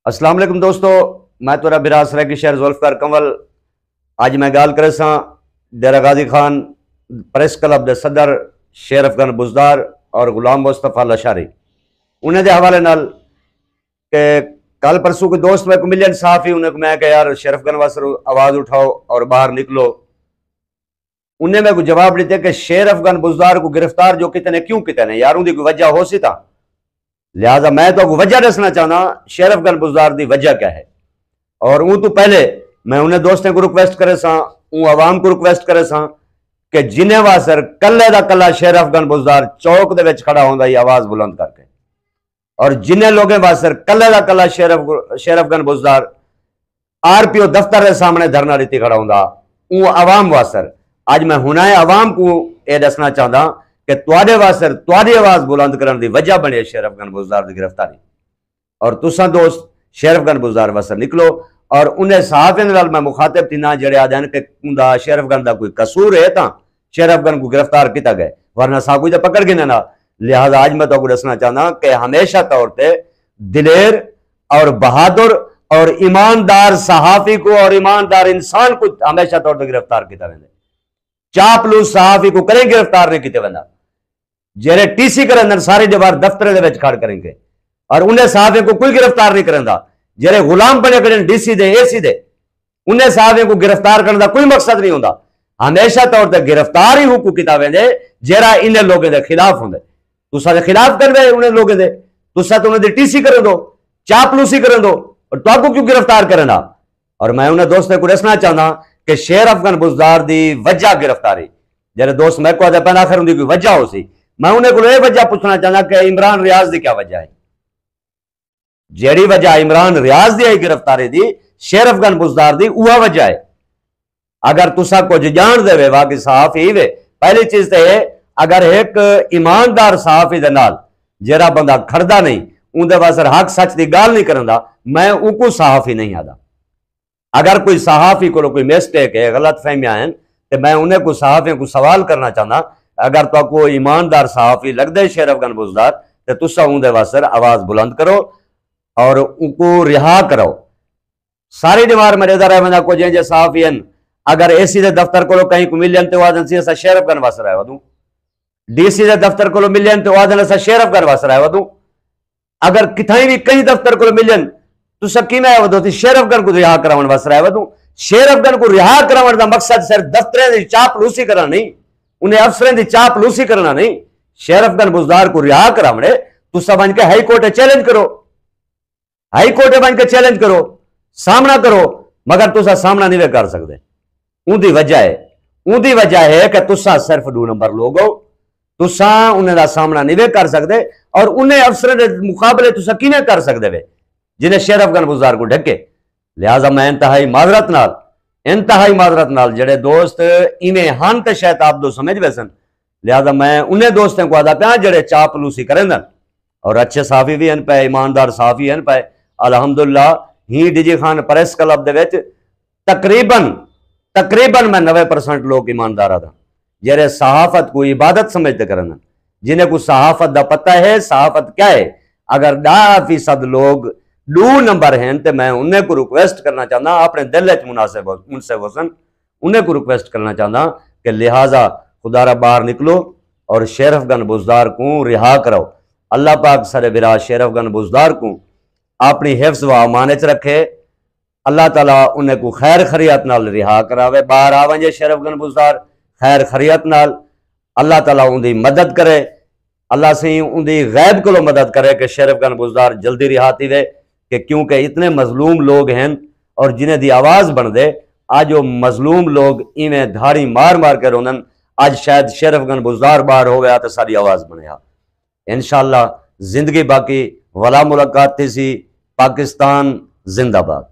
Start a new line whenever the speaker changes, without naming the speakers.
السلام علیکم دوستو، میں تورا براس سرائکی شہر ذوالفقار کنول۔ آج میں گال کرے ساں ڈیرہ غازی خان پریس کلب دے صدر شیر افغان بزدار اور غلام مصطفیٰ لشاری انہیں دے حوالے نال کہ کل پرسوں کے دوست میں کو ملین صحافی انہیں کو میں کہ یار شیر افغان واسر آواز اٹھاؤ اور باہر نکلو۔ انہیں میں کو جواب دیتے کہ شیر افغان بزدار کو گرفتار جو کتنے کیوں کتنے یار ان دی کوئی وجہ ہو سی تھا، لہذا میں تو وجہ دسنا چاہنا شیر افغان بزدار دی وجہ کیا ہے۔ اور ان تو پہلے میں انہیں دوستیں کو ریکویسٹ کرے ساں، ان عوام کو ریکویسٹ کرے ساں کہ جنہیں واسر کلے دا کلا شیر افغان بزدار چوک دے وچ کھڑا ہوندا یہ آواز بلند کر کے، اور جنہیں لوگیں واسر کلے دا کلا شیر افغان بزدار RPO دفتر دے سامنے دھرنا دیتی کھڑا ہوندا ان عوام واسر آج میں ہنائے عوام کو یہ دسنا چاہتا کہ تواڈے واسر تواڈی آواز بلند کرن دی وجہ بنے شیر افغان بزدار دی گرفتاری، اور تساں دوست شیر افغان بزدار واسر نکلو۔ اور انہیں صحافیوں نال میں مخاطب تھی نہ جڑے آدھے کہ اندا شیر افغان دا کوئی قصور ہے تاں شیر افغان کو گرفتار کیتا گئے ورنہ سا کوئی تے پکڑ گئے نہ۔ لہذا آج میں تو کو دسنا چاہتا کہ ہمیشہ طور تے دلیر اور بہادر اور ایماندار صحافی کو اور ایماندار انسان کو ہمیشہ طور تے گرفتار کیتا ویندے، چاپلوس صحافی کو کریں گرفتار نہیں کیتے ویندا، جیرے TC کرن ساری دیوار دفتر دے وچ کھڑ کریں گے، اور انہیں صحافی کو کوئی گرفتار نہیں کرندا، جیرے غلام بنے کریں DC دے AC دے انہیں صحافی کو گرفتار کرنے دا کوئی مقصد نہیں ہوندا، ہمیشہ طور تے گرفتار ہی حقوق کتابیں دے جیرا انہیں لوگوں دے خلاف ہوندے، تسا دے خلاف کر دے انہیں لوگوں دے، تسا تو انہیں دے TC کرن دو، چاپلوسی کرن دو، اور تو کو کیوں گرفتار کرنا۔ اور میں انہیں دوستوں کو رسنا چاہنا کہ شیر افغان بزدار دی وجہ گرفتاری جیرے دوست میں کو آدھے پہنا آخر ان دی کوئی وجہ ہو سی، میں انہیں کو یہ وجہ پوچھنا چاہنا کہ عمران ریاض دی کیا وجہ ہے، جیڑی وجہ عمران ریاض دی آئی گرفتاری دی شیر افغان بزدار دی اوہ وجہ ہے۔ اگر تسا کچھ جان دے وے واقعی صحافی وے، پہلی چیز تے ہے اگر ایک ایماندار صحافی دے نال جیڑا بندہ کھڑدا نہیں ان دے واسر حق سچ دی گال نہیں کرندا، میں ان کو صحافی نہیں آدھا۔ اگر کوئی صحافی کو کوئی مسٹیک ہے غلط فہمیاں ہیں تو میں انہیں کو صحافیوں کو سوال کرنا چاہنا، اگر تو کوئی ایماندار صحافی لگ دے شیر افغان بزدار تو تسا ان دے واسر آواز بلند کرو اور ان کو رہا کرو۔ ساری دیوار میں ریدہ رہے بندہ کو جنجے صحافی ہیں اگر AC دے دفتر کو کہیں کو ملین تو آدھن سی ایسا شیر افغان واسر آئے ودوں، DC دے دفتر کو ملین تو آدھن ایسا شیر افغان واسر آئے ودوں، اگر کتھائیں بھی کہیں دفتر کو ملین تو سکی میں آئے ودوں تھی شیر افغان کو رہا کراون واسر آئے ودوں۔ شیر افغان کو رہا کراون دا مقصد صرف دفتریں دی چاپ لوسی کرنا نہیں، انہیں افسریں دی چاپ لوسی کرنا نہیں، شیر افغان بزدار کو رہا کراونے تو سب بن کے ہائی کورٹ چیلنج کرو، ہائی کورٹ بن کے چیلنج کرو، سامنا کرو، مگر تسا سامنا نہیں کر سکتے۔ ان دی وجہ ہے کہ تسا صرف 2 نمبر لوگ ہو، تسا انہیں دا سامنا نہیں کر سکتے، اور انہیں افسریں دے مقابلے تسا کینے کر سکتے وے جنہیں شیر افغان بزدار کو ڈھکے۔ لہذا میں انتہائی معذرت نال جڑے دوست ایویں ہن تے شاید آپ دو سمجھ ویسن، لہذا میں انہیں دوستوں کو آدھا پیا جڑے چاپلوسی کریں دن اور اچھے صحافی بھی ہیں پہ ایماندار صحافی ہیں پہ الحمدللہ ہی DG خان پریس کلب دے وچ تقریباً میں 90% لوگ ایماندار آدھا جڑے صحافت کو عبادت سمجھتے کرن، جنہیں کو صحافت دا پتہ ہے صحافت کیا ہے۔ اگر 10% لوگ 2 نمبر ہیں تو میں انہیں کو ریکویسٹ کرنا چاہتا اپنے دل وچ مناسب وسن انہیں کو ریکویسٹ کرنا چاہتا کہ لہٰذا خدا را باہر نکلو اور شیر افغان بزدار کو رہا کرو۔ اللہ پاک سر برا شیر افغان بزدار کو اپنی حفظ و امان وچ رکھے، اللہ تعالیٰ انہیں کو خیر خریت نال رہا کراوے، باہر آونجے شیر افغان بزدار خیر خریت نال، اللہ تعالیٰ ان دی مدد کرے، اللہ سے ان دی غیب کو مدد کرے کہ شیر افغان بزدار جلدی رہا تھی وے، کہ کیونکہ اتنے مظلوم لوگ ہیں اور جنہیں دی آواز بن دے آج وہ مظلوم لوگ ایویں دھاڑی مار کے رونن، آج شاید شیر افغان بزدار باہر ہو گیا تو ساری آواز بنیا۔ انشاءاللہ زندگی باقی، ولا ملاقات تھی سی، پاکستان زندہ باد۔